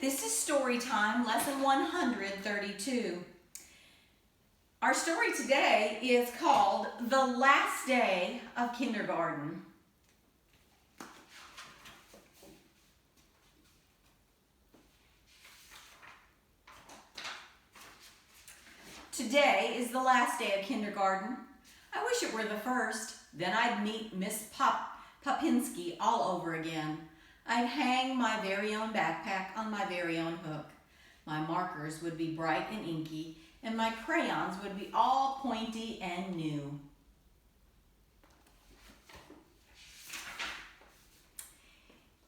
This is story time, lesson 132. Our story today is called The Last Day of Kindergarten. Today is the last day of kindergarten. I wish it were the first. Then I'd meet Miss Popinski all over again. I'd hang my very own backpack on my very own hook. My markers would be bright and inky, and my crayons would be all pointy and new.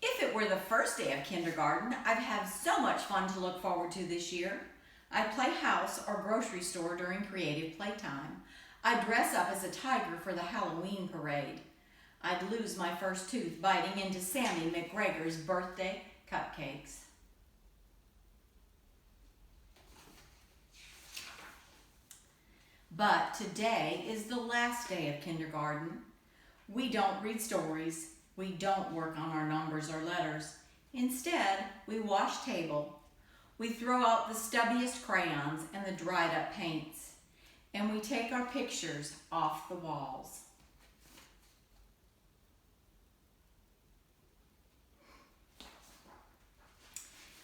If it were the first day of kindergarten, I'd have so much fun to look forward to this year. I'd play house or grocery store during creative playtime. I'd dress up as a tiger for the Halloween parade. I'd lose my first tooth biting into Sammy McGregor's birthday cupcakes. But today is the last day of kindergarten. We don't read stories. We don't work on our numbers or letters. Instead, we wash table. We throw out the stubbiest crayons and the dried up paints. And we take our pictures off the walls.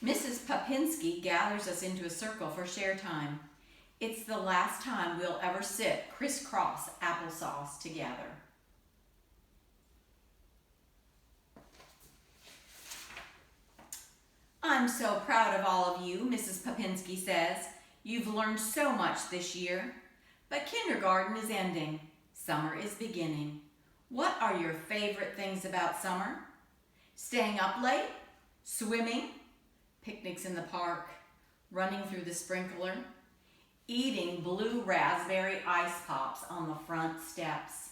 Mrs. Popinski gathers us into a circle for share time. It's the last time we'll ever sit crisscross applesauce together. I'm so proud of all of you, Mrs. Popinski says. You've learned so much this year. But kindergarten is ending. Summer is beginning. What are your favorite things about summer? Staying up late? Swimming? Picnics in the park? Running through the sprinkler? Eating blue raspberry ice pops on the front steps?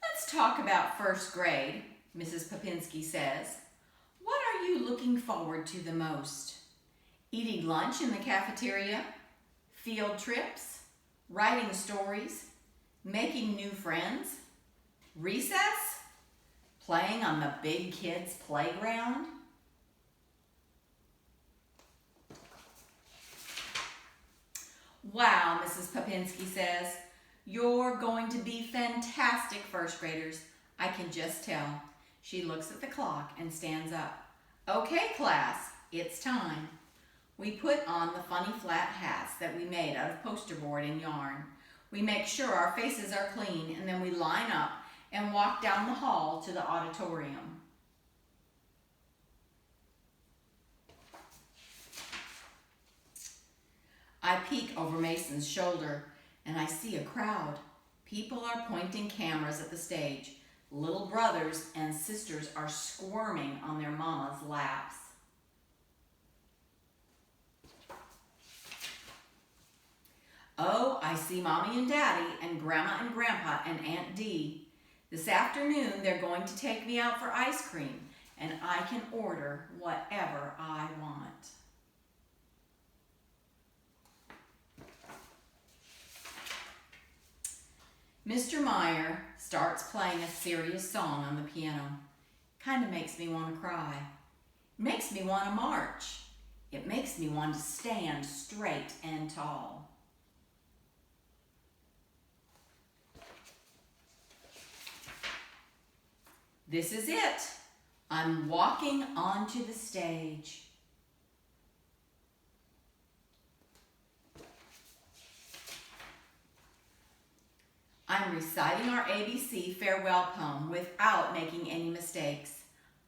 Let's talk about first grade, Mrs. Popinski says. What are you looking forward to the most? Eating lunch in the cafeteria? Field trips? Writing stories? Making new friends? Recess? Playing on the big kids' playground? Wow, Mrs. Popinski says, you're going to be fantastic first graders. I can just tell. She looks at the clock and stands up. Okay, class, it's time. We put on the funny flat hats that we made out of poster board and yarn. We make sure our faces are clean, and then we line up and walk down the hall to the auditorium. I peek over Mason's shoulder, and I see a crowd. People are pointing cameras at the stage. Little brothers and sisters are squirming on their mama's laps. Oh, I see Mommy and Daddy and Grandma and Grandpa and Aunt Dee. This afternoon, they're going to take me out for ice cream, and I can order whatever I want. Mr. Meyer starts playing a serious song on the piano. Kind of makes me want to cry. It makes me want to march. It makes me want to stand straight and tall. This is it. I'm walking onto the stage. I'm reciting our ABC farewell poem without making any mistakes.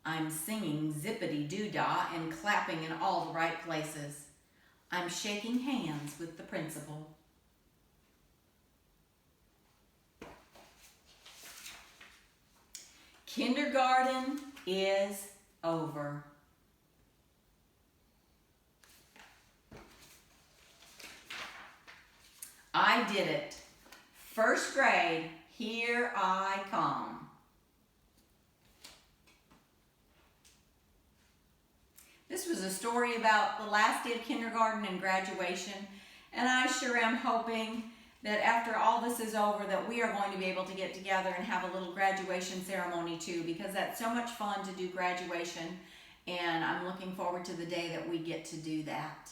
I'm singing zippity-doo-dah and clapping in all the right places. I'm shaking hands with the principal. Kindergarten is over. I did it. First grade, here I come. This was a story about the last day of kindergarten and graduation, and I sure am hoping that after all this is over, that we are going to be able to get together and have a little graduation ceremony too, because that's so much fun to do graduation, and I'm looking forward to the day that we get to do that.